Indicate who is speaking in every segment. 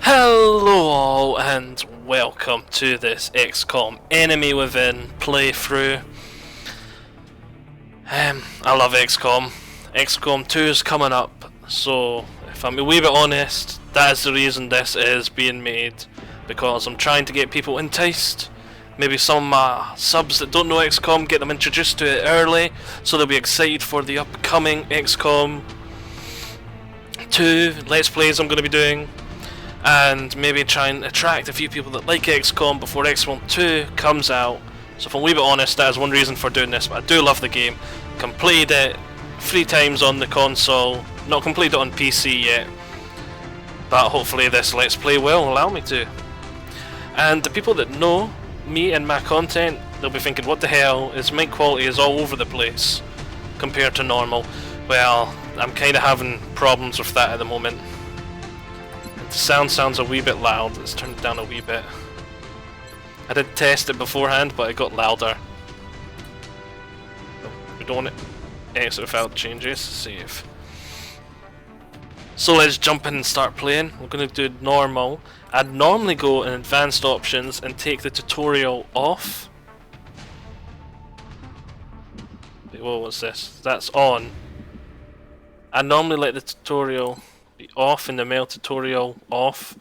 Speaker 1: Hello all and welcome to this XCOM Enemy Within playthrough. I love XCOM. XCOM 2 is coming up, so if I'm a wee bit honest, that is the reason this is being made, because I'm trying to get people enticed. Maybe some subs that don't know XCOM, get them introduced to it early, so they'll be excited for the upcoming XCOM 2 Let's Plays I'm going to be doing. And maybe try and attract a few people that like XCOM before XCOM 2 comes out. So if I'm a wee bit honest, that is one reason for doing this, but I do love the game. Completed it 3 times on the console, not completed it on PC yet, but hopefully this Let's Play will allow me to. And the people that know me and my content, they'll be thinking, what the hell, his mic quality is all over the place compared to normal. Well, I'm kind of having problems with that at the moment. The sound sounds a wee bit loud. Let's turn it down a wee bit. I did test it beforehand, but it got louder. We don't want it exit without changes. Save. So let's jump in and start playing. We're going to do normal. I'd normally go in advanced options and take the tutorial off. Wait, what was this? That's on. I normally let the tutorial be off in the mail tutorial off,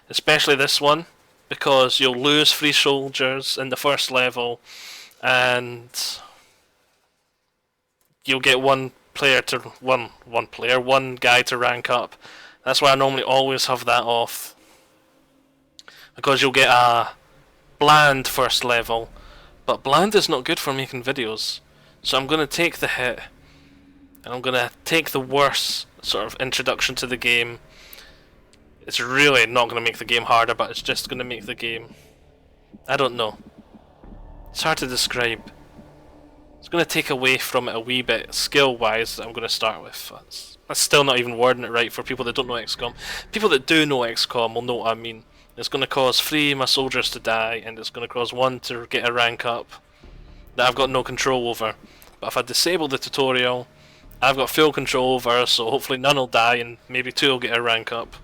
Speaker 1: especially this one, because you'll lose 3 soldiers in the first level and you'll get one guy to rank up. That's why I normally always have that off, because you'll get a bland first level, but bland is not good for making videos. So I'm going to take the hit and I'm going to take the worst sort of introduction to the game. It's really not going to make the game harder, but it's just going to make the game, I don't know, it's hard to describe. It's going to take away from it a wee bit skill wise that I'm going to start with. That's still not even wording it right for people that don't know XCOM. People that do know XCOM will know what I mean. It's going to cause 3 of my soldiers to die, and it's going to cause 1 to get a rank up that I've got no control over. But if I disable the tutorial, I've got full control over, so hopefully none will die and maybe 2 will get a rank up.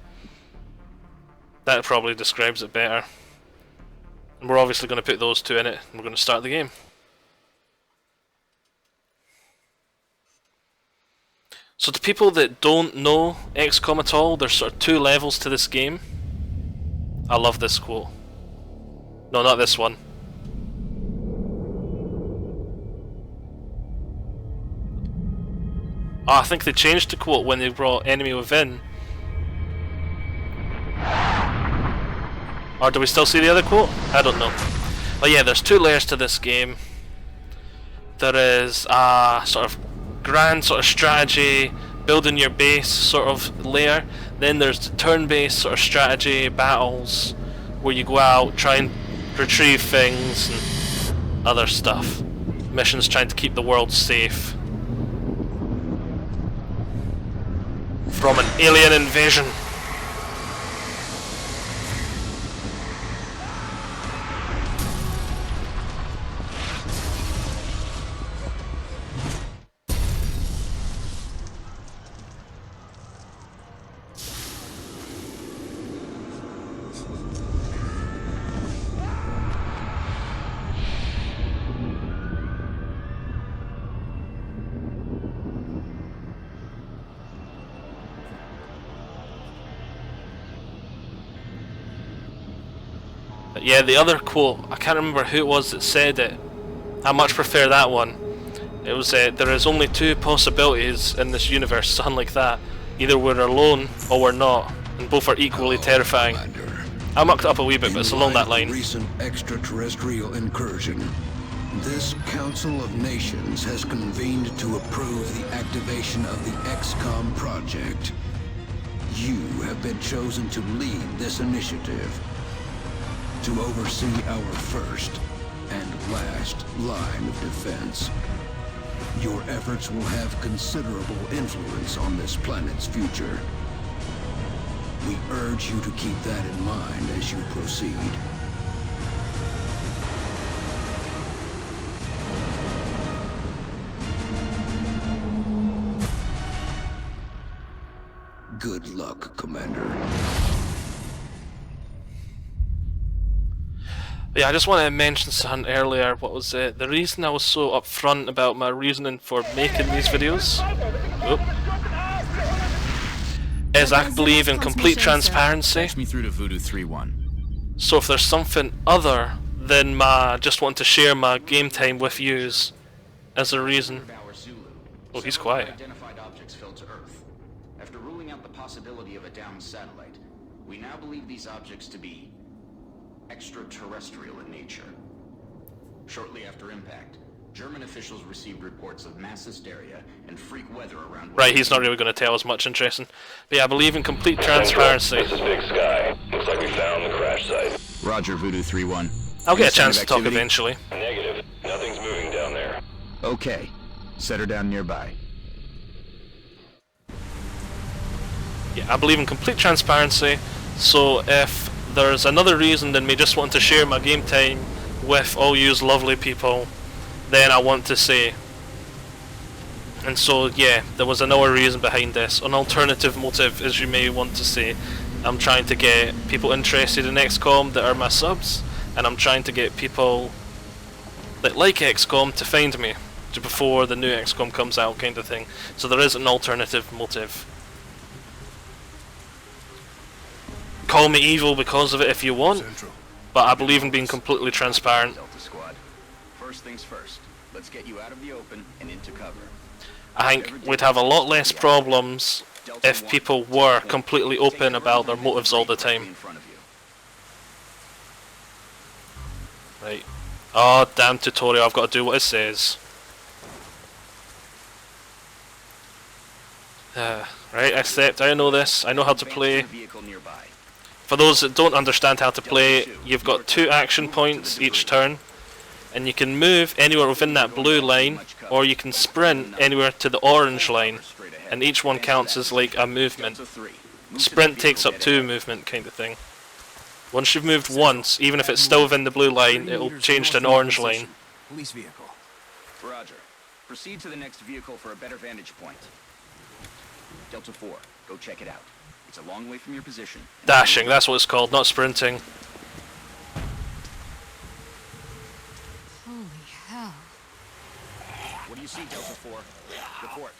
Speaker 1: That probably describes it better. And we're obviously going to put those 2 in it, and we're going to start the game. So to people that don't know XCOM at all, there's sort of 2 levels to this game. I love this quote. No, not this one. Oh, I think they changed the quote when they brought Enemy Within. Or do we still see the other quote? I don't know. But yeah, there's 2 layers to this game. There is a sort of grand sort of strategy, building your base sort of layer. Then there's the turn-based sort of strategy, battles, where you go out, try and retrieve things and other stuff. Missions trying to keep the world safe from an alien invasion. Yeah, the other quote, I can't remember who it was that said it. I much prefer that one. It was, there is only 2 possibilities in this universe, something like that. Either we're alone or we're not, and both are equally terrifying.
Speaker 2: Commander.
Speaker 1: I mucked it up a wee bit, but it's along that
Speaker 2: In light of
Speaker 1: line.
Speaker 2: Recent extraterrestrial incursion. This Council of Nations has convened to approve the activation of the XCOM project. You have been chosen to lead this initiative, to oversee our first and last line of defense. Your efforts will have considerable influence on this planet's future. We urge you to keep that in mind as you proceed. Good luck, Commander.
Speaker 1: But yeah, I just wanted to mention something earlier. What was it? The reason I was so upfront about my reasoning for making these videos oop, is I believe in complete transparency.
Speaker 3: Patch me through to Voodoo 3-1.
Speaker 1: So if there's something other than my just want to share my game time with yous as a reason. Oh, he's quiet.
Speaker 4: Identified objects fell to Earth. After ruling out the possibility of a downed satellite, we now believe these objects to be extraterrestrial in nature. Shortly after impact, German officials received reports of mass hysteria and freak weather around.
Speaker 1: Right, he's not really going to tell us much interesting. But yeah, I believe in complete transparency.
Speaker 5: This is Big Sky. Looks like we found the crash site.
Speaker 3: Roger, Voodoo 3-1.
Speaker 1: I'll get a
Speaker 3: Any sign
Speaker 1: chance
Speaker 3: of
Speaker 1: to talk
Speaker 3: activity?
Speaker 1: eventually.
Speaker 5: Negative. Nothing's moving down there.
Speaker 3: Okay. Set her down nearby.
Speaker 1: Yeah, I believe in complete transparency. So if there's another reason than me just wanting to share my game time with all yous lovely people, then I want to say. And so yeah, there was another reason behind this, an alternative motive, as you may want to say. I'm trying to get people interested in XCOM that are my subs, and I'm trying to get people that like XCOM to find me before the new XCOM comes out, kind of thing. So there is an alternative motive. Call me evil because of it if you want, but I believe in being completely transparent.
Speaker 4: Delta Squad. First things first. Let's get you out of the open and into cover.
Speaker 1: I think we'd have a lot less problems if people were completely open about their motives all the time. Right. Oh, damn tutorial, I've got to do what it says. Right, accept, I know this, I know how to play. For those that don't understand how to play, you've got 2 action points each turn, and you can move anywhere within that blue line, or you can sprint anywhere to the orange line, and each one counts as like a movement. Sprint takes up 2 movement kind of thing. Once you've moved once, even if it's still within the blue line, it'll change to an orange line.
Speaker 6: Police vehicle.
Speaker 4: Roger. Proceed to the next vehicle for a better vantage point. Delta 4, go check it out. It's a long way from your position.
Speaker 1: Dashing, that's what it's called, not sprinting.
Speaker 7: Holy hell.
Speaker 4: What do you see, Delta 4? Report.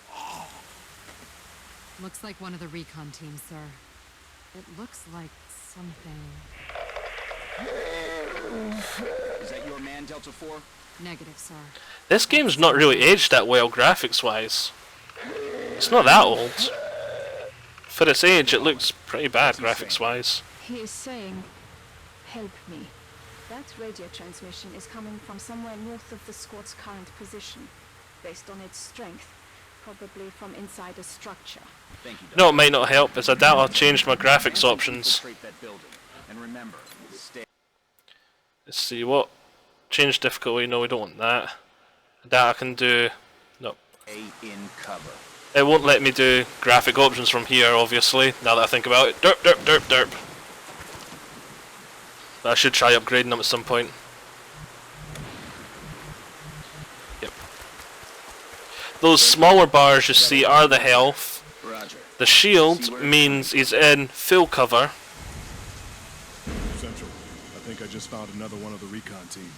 Speaker 7: Looks like one of the recon teams, sir. It looks like something...
Speaker 4: Is that your man, Delta 4?
Speaker 7: Negative, sir.
Speaker 1: This game's not really aged that well graphics-wise. It's not that old. For its age, it looks pretty bad graphics-wise.
Speaker 8: He is saying, help me. That radio transmission is coming from somewhere north of the squad's current position. Based on its strength, probably from inside a structure.
Speaker 4: Thank you,
Speaker 1: You know what might not help is I doubt I've changed my graphics options.
Speaker 4: Infiltrate that building. And remember, stay...
Speaker 1: Let's see, what? Change difficulty, no we don't want that. That I can do... No.
Speaker 4: in cover.
Speaker 1: It won't let me do graphic options from here, obviously, now that I think about it. Derp, derp, derp, derp. But I should try upgrading them at some point. Yep. Those smaller bars you see are the health.
Speaker 4: Roger.
Speaker 1: The shield means he's in full cover.
Speaker 9: Central, I think I just found another one of the recon team.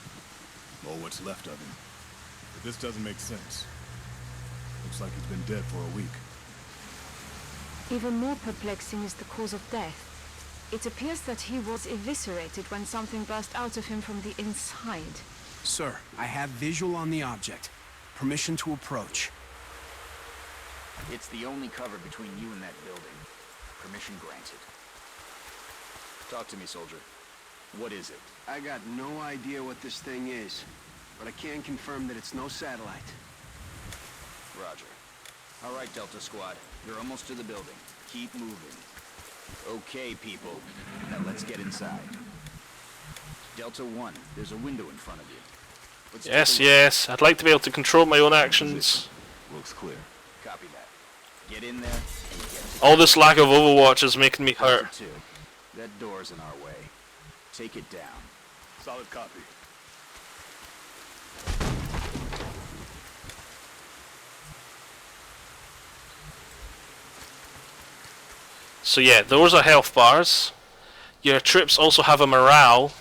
Speaker 9: Or what's left of him. But this doesn't make sense. Looks like he's been dead for a week.
Speaker 8: Even more perplexing is the cause of death. It appears that he was eviscerated when something burst out of him from the inside.
Speaker 6: Sir, I have visual on the object. Permission to approach.
Speaker 4: It's the only cover between you and that building. Permission granted. Talk to me, soldier. What is it?
Speaker 10: I got no idea what this thing is, but I can confirm that it's no satellite.
Speaker 4: Roger. All right, Delta Squad. You're almost to the building. Keep moving. Okay, people. Now let's get inside. Delta 1, there's a window in front of you. Let's take a
Speaker 1: Yes,
Speaker 4: look.
Speaker 1: yes, I'd like to be able to control my own actions.
Speaker 10: Looks clear.
Speaker 4: Copy that. Get in there and get to
Speaker 1: All this lack of Overwatch is making me hurt.
Speaker 4: Delta 2. That door's in our way. Take it down.
Speaker 9: Solid copy.
Speaker 1: So yeah, those are health bars. Your troops also have a morale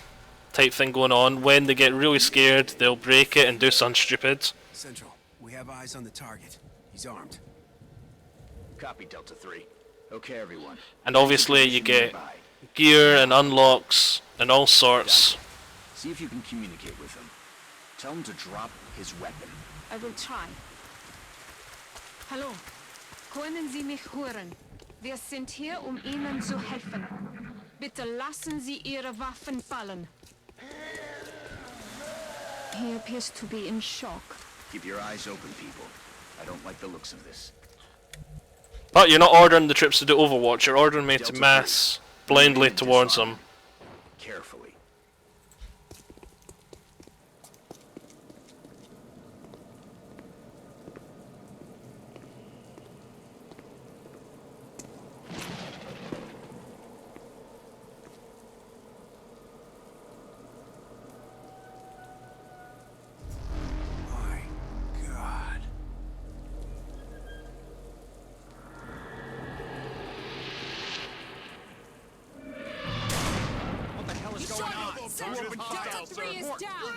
Speaker 1: type thing going on. When they get really scared, they'll break it and do something stupid.
Speaker 6: Central, we have eyes on the target. He's armed.
Speaker 4: Copy, Delta 3. Okay, everyone.
Speaker 1: And obviously you get gear and unlocks and all sorts.
Speaker 4: See if you can communicate with him. Tell him to drop his weapon.
Speaker 8: I will try.
Speaker 7: Hallo. Können Sie mich hören? Wir sind hier, Ihnen zu helfen. Bitte lassen Sie Ihre Waffen fallen.
Speaker 8: He appears to be in shock.
Speaker 4: Keep your eyes open, people. I don't like the looks of this.
Speaker 1: But you're not ordering the troops to do Overwatch, you're ordering me to mass blindly towards them.
Speaker 4: Carefully.
Speaker 6: My God.
Speaker 4: What the hell is going on?
Speaker 7: Delta 3 is down.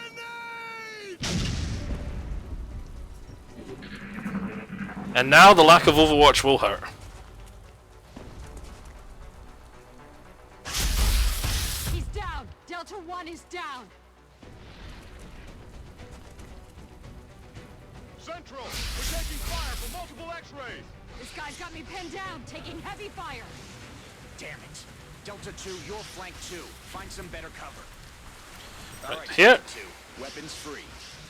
Speaker 1: And now the lack of Overwatch will hurt.
Speaker 7: He's down. Delta 1 is down.
Speaker 9: Central, we're taking fire from multiple X-rays.
Speaker 7: This guy's got me pinned down, taking heavy fire.
Speaker 4: Damn it. Delta 2, you're flank 2. Find some better cover.
Speaker 1: Right
Speaker 4: Alright,
Speaker 1: here.
Speaker 4: Delta 2. Weapons free.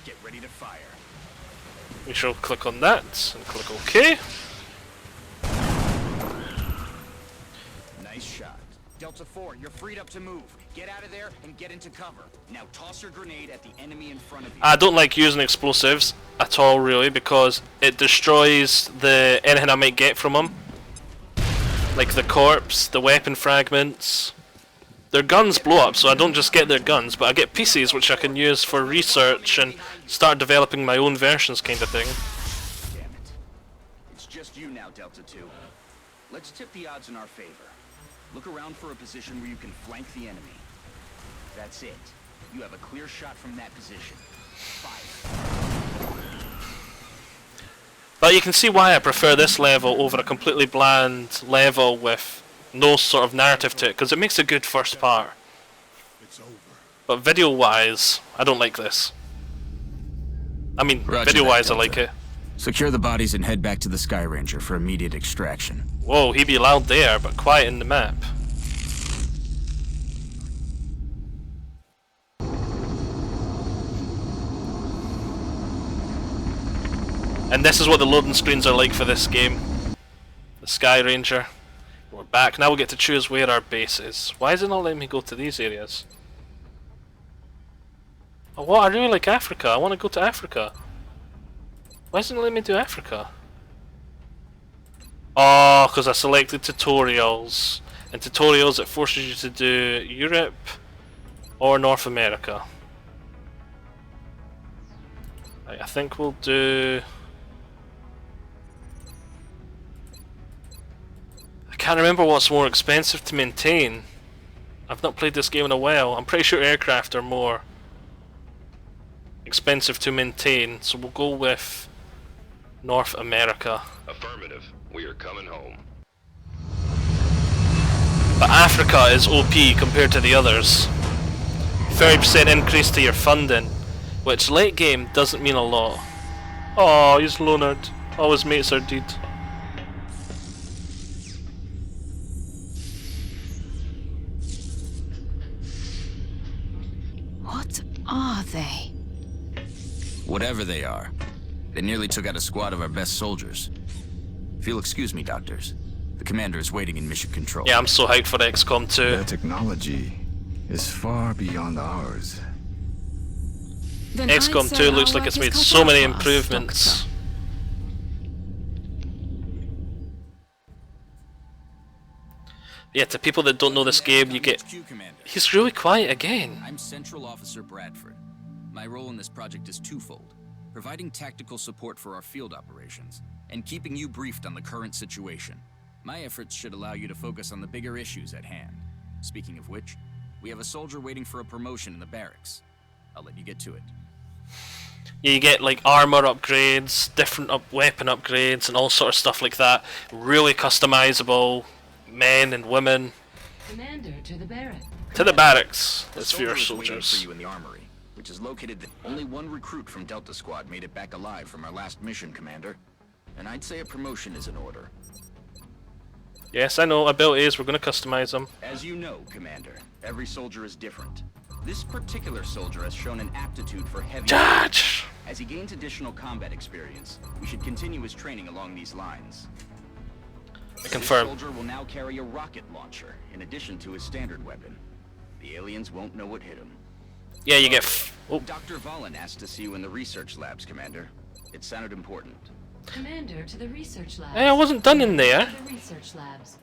Speaker 4: Get ready to fire.
Speaker 1: We shall click on that and click OK.
Speaker 4: Nice shot. Delta 4, you're freed up to move. Get out of there and get into cover. Now toss your grenade at the enemy in front of you.
Speaker 1: I don't like using explosives at all, really, because it destroys anything I might get from them. Like the corpse, the weapon fragments. Their guns blow up, so I don't just get their guns, but I get pieces which I can use for research and start developing my own versions, kind of thing.
Speaker 4: Damn it. It's just you now, Delta 2. Let's tip the odds in our favor. Look around for a position where you can flank the enemy. That's it. You have a clear shot from that position. Fire.
Speaker 1: But you can see why I prefer this level over a completely bland level with no sort of narrative to it, because it makes a good first part.
Speaker 9: It's over.
Speaker 1: But video-wise, I don't like this. I mean,
Speaker 3: Roger
Speaker 1: video-wise
Speaker 3: that,
Speaker 1: I like
Speaker 3: Delta.
Speaker 1: it.
Speaker 3: Secure the bodies and head back to the Sky Ranger for immediate extraction.
Speaker 1: Whoa, he be loud there, but quiet in the map. And this is what the loading screens are like for this game. The Sky Ranger. We're back. Now we get to choose where our base is. Why is it not letting me go to these areas? Oh, what? I really like Africa. I want to go to Africa. Why isn't it letting me do Africa? Oh, because I selected tutorials. And tutorials, it forces you to do Europe or North America. Right, I think we'll do... I can't remember what's more expensive to maintain. I've not played this game in a while. I'm pretty sure aircraft are more expensive to maintain, so we'll go with North America.
Speaker 5: Affirmative. We are coming home.
Speaker 1: But Africa is OP compared to the others. 30% increase to your funding, which late game doesn't mean a lot. Oh, he's Leonard. All his mates are dead.
Speaker 7: What are they?
Speaker 3: Whatever they are, they nearly took out a squad of our best soldiers. If you'll excuse me, doctors, the commander is waiting in mission control.
Speaker 1: Yeah, I'm so hyped for XCOM 2.
Speaker 11: Their technology is far beyond ours.
Speaker 7: Then I'd
Speaker 1: XCOM
Speaker 7: say
Speaker 1: 2
Speaker 7: our
Speaker 1: looks like
Speaker 7: work
Speaker 1: it's
Speaker 7: is
Speaker 1: made
Speaker 7: cut
Speaker 1: so
Speaker 7: out
Speaker 1: many
Speaker 7: for us,
Speaker 1: improvements.
Speaker 7: Doctor.
Speaker 1: Yeah, to people that don't know this game, you get...
Speaker 3: HQ, Commander.
Speaker 1: He's really quiet again.
Speaker 3: I'm Central Officer Bradford. My role in this project is twofold: providing tactical support for our field operations, and keeping you briefed on the current situation. My efforts should allow you to focus on the bigger issues at hand. Speaking of which, We have a soldier waiting for a promotion in the barracks. I'll let you get to it.
Speaker 1: Yeah, you get like armor upgrades, different weapon upgrades, and all sort of stuff like that. Really customizable, men and women.
Speaker 12: Commander, to the barracks.
Speaker 1: To the barracks.
Speaker 4: The
Speaker 1: It's for your
Speaker 4: soldier is waiting
Speaker 1: soldiers.
Speaker 4: for you in the armory, which is located there. Only one recruit from Delta Squad made it back alive from our last mission, Commander. And I'd say a promotion is in order.
Speaker 1: Yes, I know, abilities, we're going to customize them.
Speaker 4: As you know, Commander, every soldier is different. This particular soldier has shown an aptitude for heavy...
Speaker 1: Judge!
Speaker 4: As he gains additional combat experience, we should continue his training along these lines.
Speaker 1: I confirm.
Speaker 4: This soldier will now carry a rocket launcher, in addition to his standard weapon. The aliens won't know what hit him.
Speaker 1: Yeah, you get... Oh.
Speaker 4: Dr. Valen asked to see you in the research labs, Commander. It sounded important.
Speaker 12: Commander, to the research labs.
Speaker 1: Hey, I wasn't done in there.
Speaker 12: To the research labs.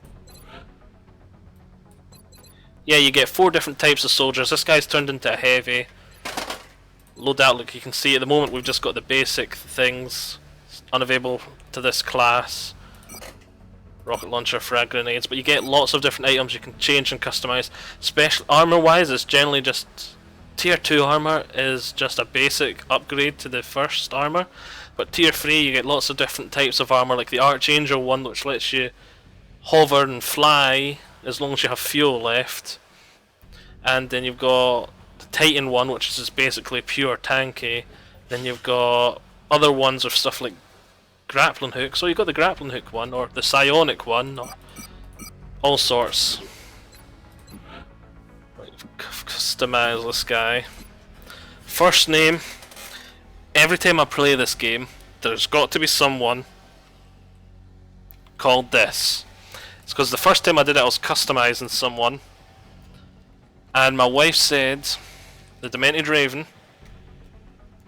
Speaker 1: Yeah, you get 4 different types of soldiers. This guy's turned into a heavy. Loadout, like you can see at the moment, we've just got the basic things. Unavailable to this class. Rocket launcher, frag grenades, but you get lots of different items you can change and customize. Special armor-wise, it's generally just... Tier 2 armor is just a basic upgrade to the first armor. But Tier 3, you get lots of different types of armor, like the Archangel one, which lets you hover and fly as long as you have fuel left. And then you've got the Titan one, which is just basically pure tanky. Then you've got other ones with stuff like grappling hook. So you've got the grappling hook one, or the psionic one, or all sorts. Right, customize this guy. First name. Every time I play this game, there's got to be someone called this. It's because the first time I did it, I was customizing someone, and my wife said the Demented Raven,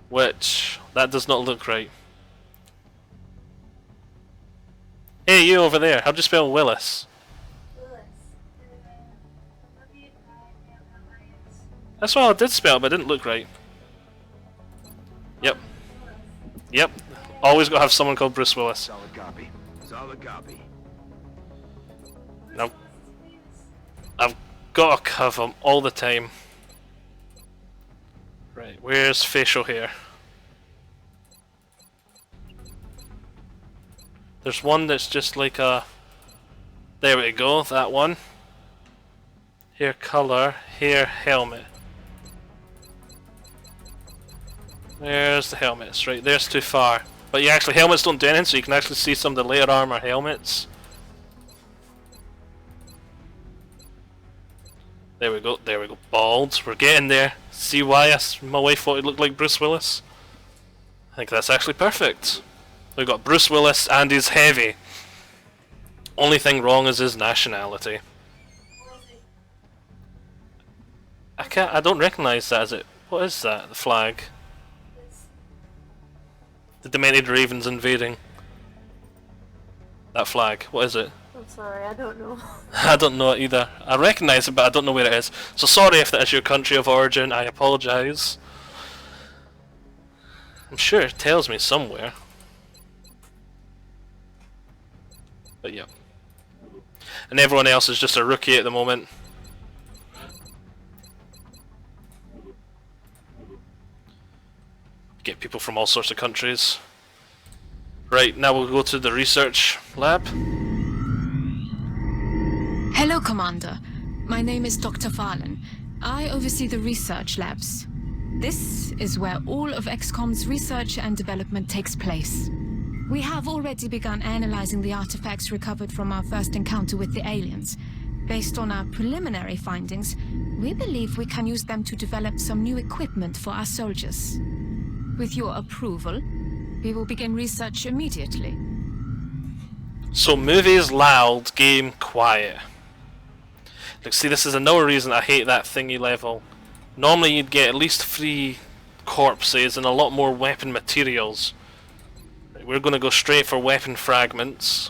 Speaker 1: which that does not look right. Hey, you over there, how'd you spell Willis? That's what I did spell, but it didn't look right. Yep. Yep. Always gotta have someone called Bruce Willis.
Speaker 4: Solid copy. Solid copy.
Speaker 1: Now, I've got to cover them all the time. Right, where's facial hair? There's one that's just like a... There we go, that one. Hair color, hair helmet. There's the helmets, right, there's too far. But yeah, actually helmets don't do anything, so you can actually see some of the later armor helmets. There we go, bald, we're getting there. See why my wife thought he looked like Bruce Willis? I think that's actually perfect. We've got Bruce Willis and he's heavy. Only thing wrong is his nationality. I don't recognise that, is it? What is that, the flag? The Demented Raven's invading. That flag, what is it?
Speaker 13: I'm sorry, I don't know.
Speaker 1: I don't know it either. I recognise it, but I don't know where it is. So sorry if that is your country of origin, I apologise. I'm sure it tells me somewhere. But yeah. And everyone else is just a rookie at the moment. Get people from all sorts of countries. Right, now we'll go to the research lab.
Speaker 8: Hello, Commander. My name is Dr. Valen. I oversee the research labs. This is where all of XCOM's research and development takes place. We have already begun analyzing the artifacts recovered from our first encounter with the aliens. Based on our preliminary findings, we believe we can use them to develop some new equipment for our soldiers. With your approval, we will begin research immediately.
Speaker 1: So movies loud, game quiet. Like, see, this is another reason I hate that thingy level. Normally you'd get at least 3 corpses and a lot more weapon materials. We're going to go straight for weapon fragments,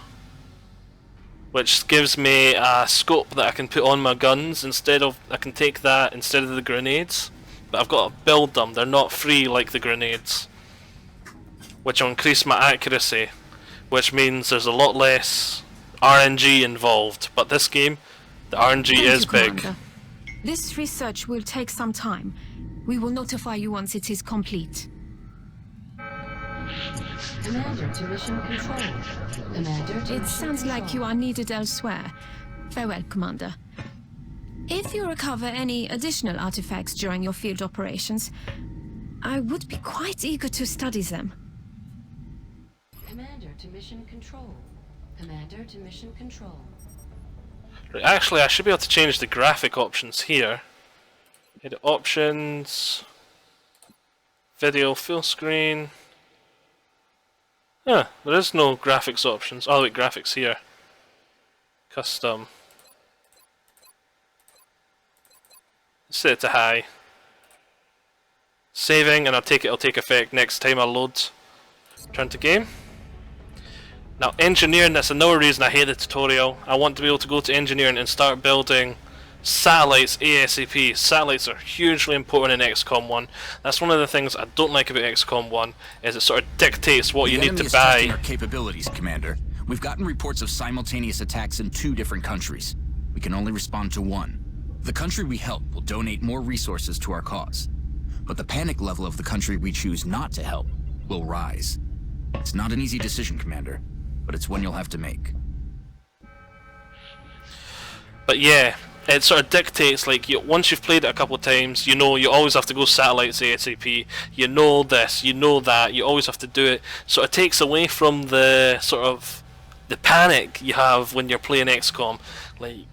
Speaker 1: which gives me a scope that I can put on my guns instead of... I can take that instead of the grenades. But I've got to build them, they're not free like the grenades. Which will increase my accuracy, which means there's a lot less RNG involved. But this game, the RNG is big.
Speaker 7: This research will take some time. We will notify you once it is complete.
Speaker 12: Commander to mission control. Commander to
Speaker 7: It sounds like you are needed elsewhere. Farewell, Commander. If you recover any additional artifacts during your field operations, I would be quite eager to study them.
Speaker 12: Commander to mission control. Commander to mission control.
Speaker 1: Right, actually, I should be able to change the graphic options here. Hit options, video full screen. Huh, there is no graphics options. Oh wait, graphics here. Custom. Set it to high. Saving, and it'll take effect next time I load. Turn to game. Now engineering, that's another reason I hate the tutorial. I want to be able to go to engineering and start building satellites ASAP. Satellites are hugely important in XCOM 1. That's one of the things I don't like about XCOM 1, is it sort of dictates what you need to buy.
Speaker 3: Our capabilities, Commander. We've gotten reports of simultaneous attacks in 2 different countries. We can only respond to one. The country we help will donate more resources to our cause. But the panic level of the country we choose not to help will rise. It's not an easy decision, Commander, but it's one you'll have to make.
Speaker 1: But yeah, it sort of dictates, like, once you've played it a couple of times, you know you always have to go satellites ASAP, you know this, you know that, you always have to do it. So it takes away from the sort of the panic you have when you're playing XCOM. Like,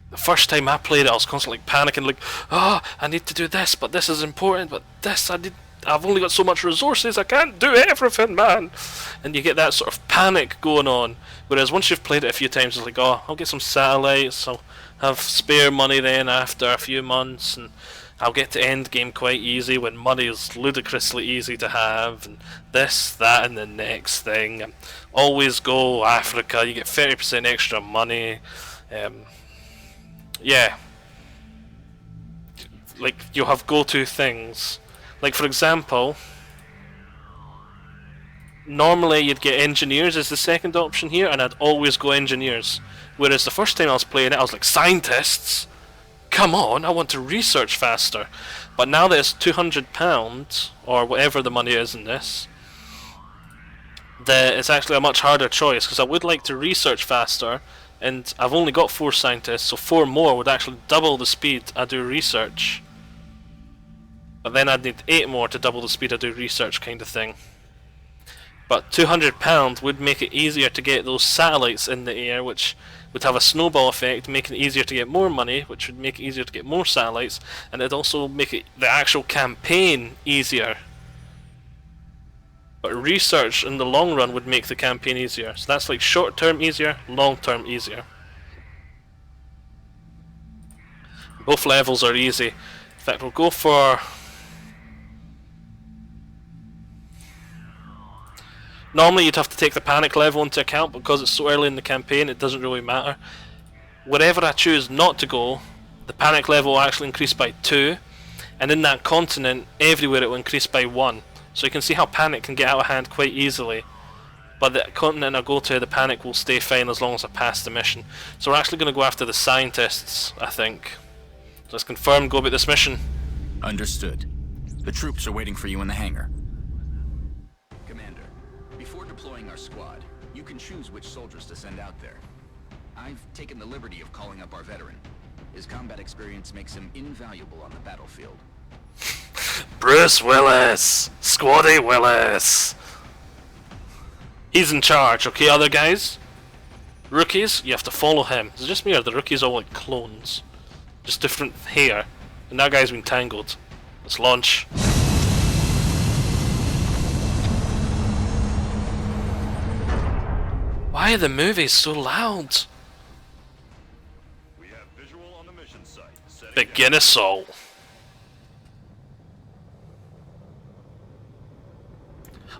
Speaker 1: the first time I played it, I was constantly like, panicking, like, oh, I need to do this, but this is important, but this, I've only got so much resources, I can't do everything, man. And you get that sort of panic going on. Whereas once you've played it a few times, it's like, oh, I'll get some satellites, I'll have spare money then after a few months, and I'll get to end game quite easy when money is ludicrously easy to have, and this, that, and the next thing. And always go Africa, you get 30% extra money. Yeah. Like, you'll have go-to things. Like, for example, normally you'd get engineers as the second option here, and I'd always go engineers. Whereas the first time I was playing it, I was like, scientists? Come on, I want to research faster. But now that it's £200, or whatever the money is in this, that it's actually a much harder choice, because I would like to research faster, and I've only got 4 scientists, so 4 more would actually double the speed I do research. But then I'd need 8 more to double the speed I do research, kind of thing. But £200 would make it easier to get those satellites in the air, which would have a snowball effect, making it easier to get more money, which would make it easier to get more satellites, and it'd also make it the actual campaign easier. But research in the long run would make the campaign easier. So that's like short term easier, long term easier. Both levels are easy. In fact, we'll go for... Normally you'd have to take the panic level into account, but because it's so early in the campaign it doesn't really matter. Wherever I choose not to go, the panic level will actually increase by 2, and in that continent, everywhere it will increase by 1. So you can see how panic can get out of hand quite easily. But the continent I go to, the panic will stay fine as long as I pass the mission. So we're actually going to go after the scientists, I think. So let's confirm, go about this mission.
Speaker 3: Understood. The troops are waiting for you in the hangar.
Speaker 4: Commander, before deploying our squad, you can choose which soldiers to send out there. I've taken the liberty of calling up our veteran. His combat experience makes him invaluable on the battlefield.
Speaker 1: Bruce Willis! Squaddy Willis! He's in charge, okay, other guys? Rookies, you have to follow him. Is it just me, or are the rookies all like clones? Just different hair. And that guy's been tangled. Let's launch. Why are the movies so loud?
Speaker 5: We have visual on the mission site.
Speaker 1: Begin assault.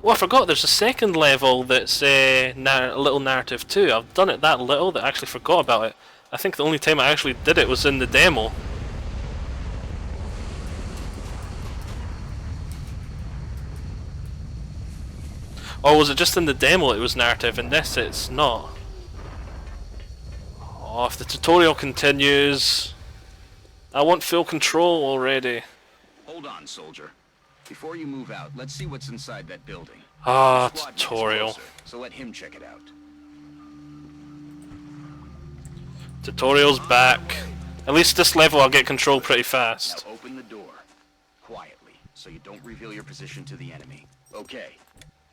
Speaker 1: Oh, I forgot there's a second level that's a little narrative too. I've done it that little that I actually forgot about it. I think the only time I actually did it was in the demo. Or was it just in the demo it was narrative? In this it's not. Oh, if the tutorial continues... I want full control already.
Speaker 4: Hold on, soldier. Before you move out, let's see what's inside that building.
Speaker 1: Ah,
Speaker 4: Your squad mate's
Speaker 1: tutorial.
Speaker 4: closer, so let him check it out.
Speaker 1: Tutorial's back. At least this level I'll get control pretty fast.
Speaker 4: Now open the door. Quietly, so you don't reveal your position to the enemy. Okay.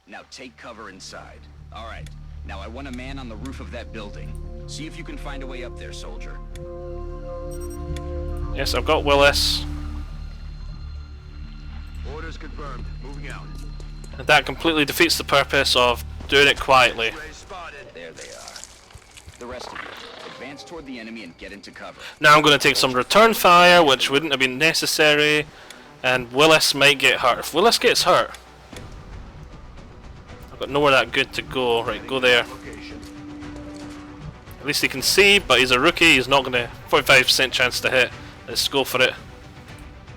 Speaker 4: Now take cover inside. Alright. Now I want a man on the roof of that building. See if you can find a way up there, soldier.
Speaker 1: Yes, I've got Willis.
Speaker 10: Orders confirmed. Moving out.
Speaker 1: And that completely defeats the purpose of doing it quietly.
Speaker 4: There they are. The rest of you, advance toward the enemy and get into cover.
Speaker 1: Now I'm going to take some return fire, which wouldn't have been necessary, and Willis might get hurt. If Willis gets hurt, I've got nowhere that good to go. Right, go there. At least he can see, but he's a rookie, he's not going to... 45% chance to hit. Let's go for it.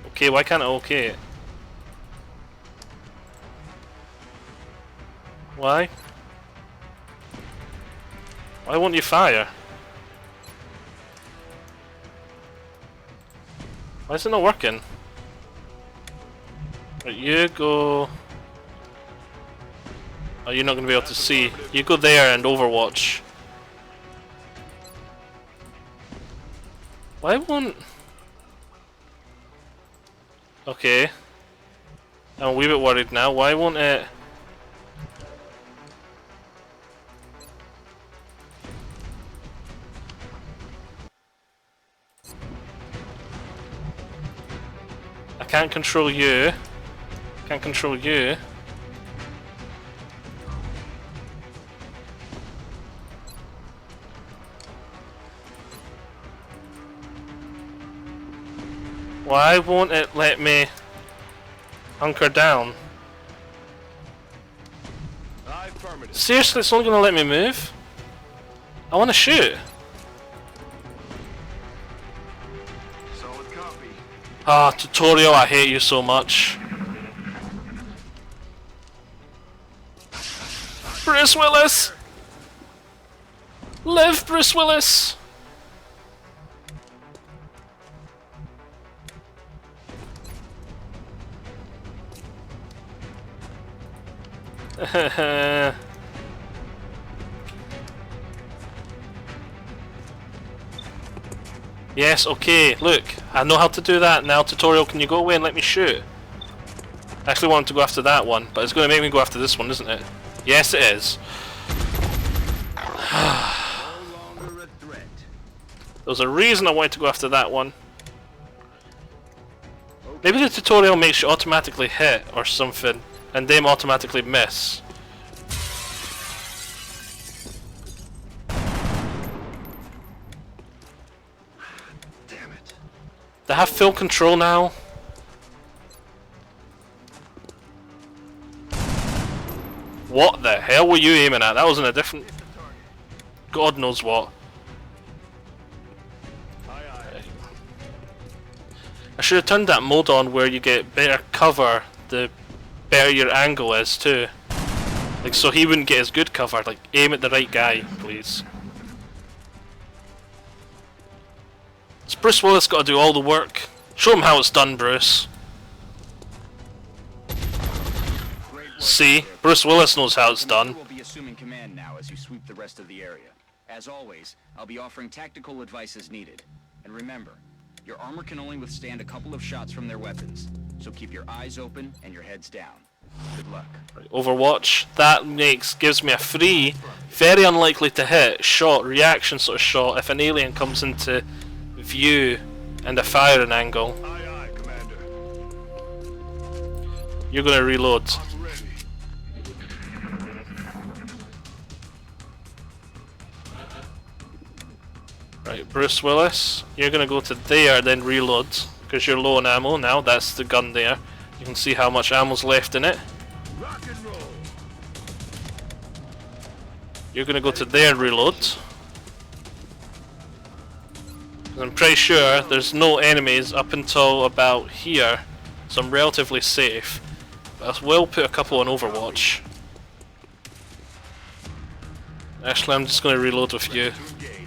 Speaker 1: Okay, why can't I okay it? Why? Why won't you fire? Why is it not working? Right, you go... Oh, you're not going to be able to see. You go there and overwatch. Why won't... Okay. I'm a wee bit worried now. Why won't it... I can't control you. Can't control you. Why won't it let me hunker down? Seriously, it's only gonna let me move? I wanna shoot. Ah, tutorial, I hate you so much. Bruce Willis! Live, Bruce Willis! Yes, okay, look, I know how to do that now. Tutorial, can you go away and let me shoot? I actually wanted to go after that one, but it's going to make me go after this one, isn't it? Yes, it is. There was a reason I wanted to go after that one. Maybe the tutorial makes you automatically hit or something, and them automatically miss. They have full control now. What the hell were you aiming at? That was in a different... God knows what. I should have turned that mode on where you get better cover the better your angle is too. Like, so he wouldn't get as good cover. Like, aim at the right guy, please. It's Bruce Willis got to do all the work. Show him how it's done, Bruce. See? Bruce Willis knows how it's done.
Speaker 4: Will be assuming command now as you sweep the rest of the area. As always, I'll be offering tactical advice as needed. And remember, your armor can only withstand a couple of shots from their weapons, so keep your eyes open and your heads down. Good luck.
Speaker 1: Overwatch. That gives me a free, very unlikely to hit shot, reaction sort of shot if an alien comes into view and a firing angle.
Speaker 9: Aye, aye, Commander.
Speaker 1: You're gonna reload.
Speaker 9: I'm ready.
Speaker 1: Right, Bruce Willis, you're gonna go to there, then reload, because you're low on ammo now. That's the gun there. You can see how much ammo's left in it.
Speaker 9: Rock and roll.
Speaker 1: You're gonna go to there and reload. I'm pretty sure there's no enemies up until about here, so I'm relatively safe. But I will put a couple on Overwatch. Actually, I'm just going to reload with you,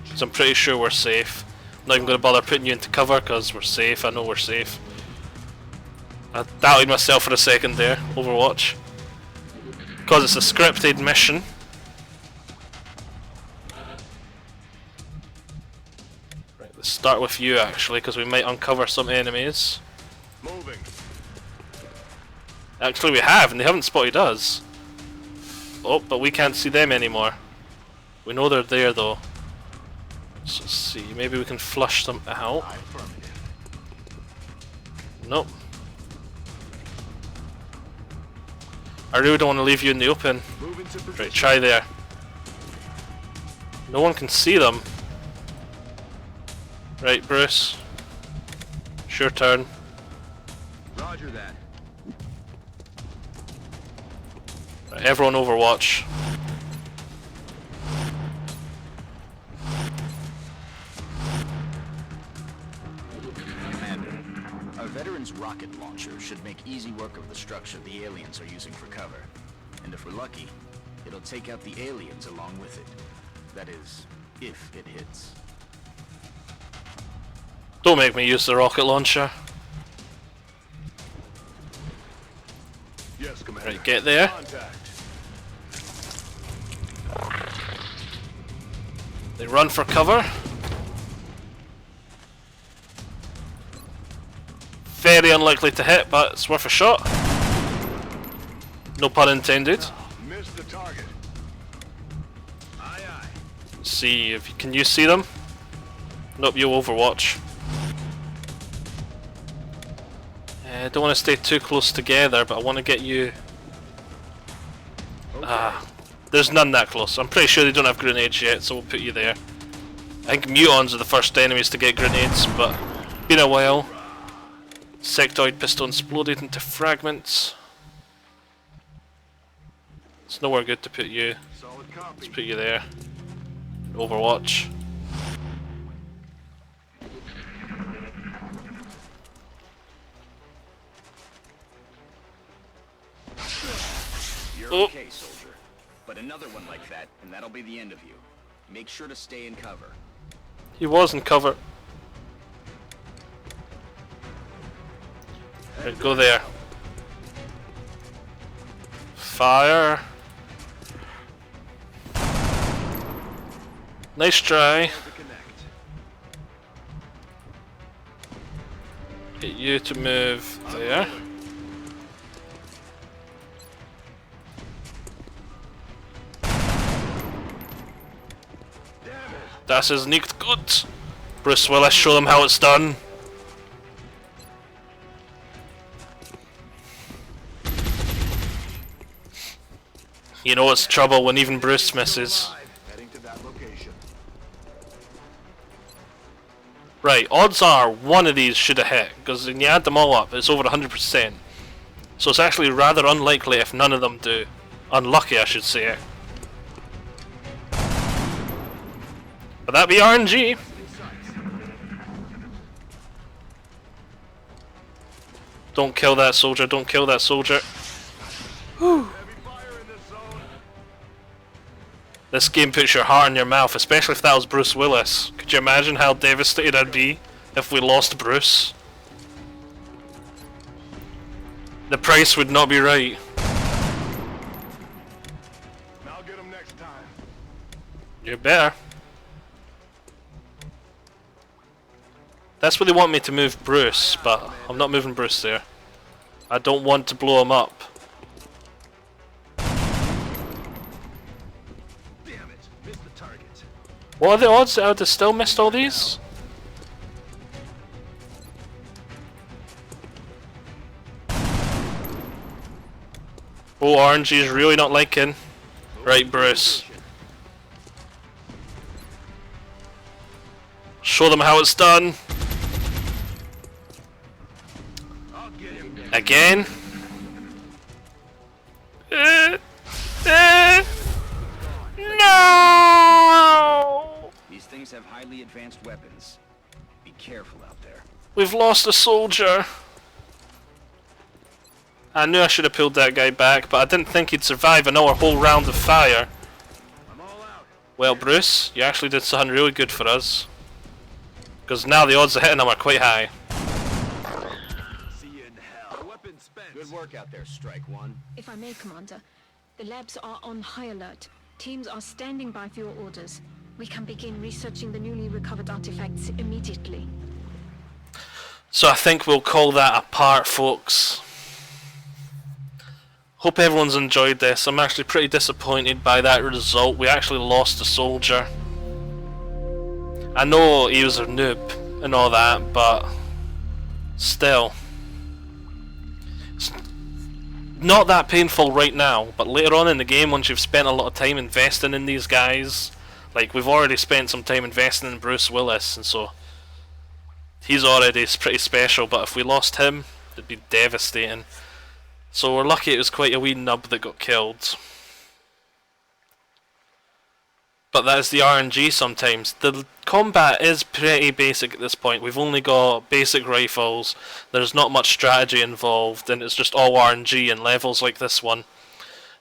Speaker 1: because I'm pretty sure we're safe. Not even going to bother putting you into cover because we're safe. I know we're safe. I doubted myself for a second there. Overwatch. Because it's a scripted mission. Right, let's start with you actually, because we might uncover some enemies.
Speaker 9: Moving.
Speaker 1: Actually we have, and they haven't spotted us. Oh, but we can't see them anymore. We know they're there though. So let's see, maybe we can flush them out. Nope. I really don't want to leave you in the open. Right, try there. No one can see them. Right, Bruce. It's your turn.
Speaker 10: Roger that.
Speaker 1: Right, everyone overwatch.
Speaker 4: Commander, our veteran's rocket launcher should make easy work of the structure the aliens are using for cover. And if we're lucky, it'll take out the aliens along with it. That is, if it hits.
Speaker 1: Don't make me use the rocket launcher.
Speaker 9: Yes, Commander.
Speaker 1: Right, get there.
Speaker 9: Contact.
Speaker 1: They run for cover. Very unlikely to hit, but it's worth a shot. No pun intended.
Speaker 9: Missed the target. Aye, aye.
Speaker 1: See if you can you see them? Nope, you'll overwatch. I don't want to stay too close together, but I want to get you. There's none that close. I'm pretty sure they don't have grenades yet, so we'll put you there. I think mutons are the first enemies to get grenades, but been a while. Sectoid pistol exploded into fragments. It's nowhere good to put you.
Speaker 9: Solid copy.
Speaker 1: Let's put you there. Overwatch.
Speaker 4: You're
Speaker 1: Oh.
Speaker 4: okay, soldier. But another one like that, and that'll be the end of you. Make sure to stay in cover.
Speaker 1: He was in cover. Right, go there. Fire. Nice try. Get you to move there. Das ist nicht gut. Bruce Willis, show them how it's done. You know it's trouble when even Bruce misses.
Speaker 9: Heading to that location.
Speaker 1: Right, odds are one of these should have hit, because when you add them all up, it's over 100%. So it's actually rather unlikely if none of them do. Unlucky, I should say. But that'd be RNG. Don't kill that soldier, don't kill that soldier. Whew. This game puts your heart in your mouth, especially if that was Bruce Willis. Could you imagine how devastated I'd be if we lost Bruce? The price would not be right.
Speaker 9: I'll get him next time.
Speaker 1: You better. That's where they want me to move Bruce, but I'm not moving Bruce there. I don't want to blow him up.
Speaker 9: Damn it, missed the target.
Speaker 1: What are the odds that I'd have still missed all these? Oh, RNG is really not liking. Right, Bruce. Show them how it's done. Again? No!
Speaker 4: These things have highly advanced weapons. Be careful out there.
Speaker 1: We've lost a soldier. I knew I should have pulled that guy back, but I didn't think he'd survive another whole round of fire. Well, Bruce, you actually did something really good for us. Because now the odds of hitting them are quite high.
Speaker 4: See you in hell. Weapon spent. Good work out there, Strike One.
Speaker 8: If I may, Commander, the labs are on high alert. Teams are standing by for your orders. We can begin researching the newly recovered artifacts immediately.
Speaker 1: So I think we'll call that a part, folks. Hope everyone's enjoyed this. I'm actually pretty disappointed by that result. We actually lost a soldier. I know he was a noob and all that, but still. It's not that painful right now, but later on in the game, once you've spent a lot of time investing in these guys, like we've already spent some time investing in Bruce Willis, and so he's already pretty special, but if we lost him, it'd be devastating. So we're lucky it was quite a wee nub that got killed. But that is the RNG sometimes. The combat is pretty basic at this point. We've only got basic rifles, there's not much strategy involved, and it's just all RNG and levels like this one.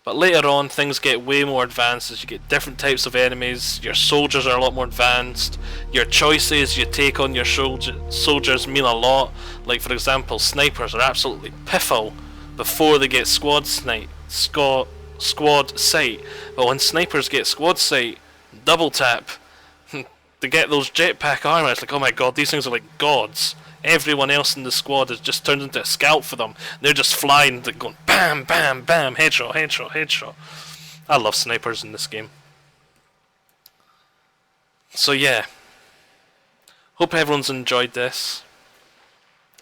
Speaker 1: But later on things get way more advanced as you get different types of enemies, your soldiers are a lot more advanced, your choices you take on your soldiers mean a lot. Like for example, snipers are absolutely piffle before they get squad sight, but when snipers get squad sight, double tap, to get those jetpack armor, it's like, oh my god, these things are like gods. Everyone else in the squad has just turned into a scout for them. They're just flying, going bam, bam, bam, headshot, headshot, headshot. I love snipers in this game. So yeah, hope everyone's enjoyed this.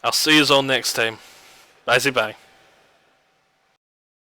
Speaker 1: I'll see you all next time. Bye bye.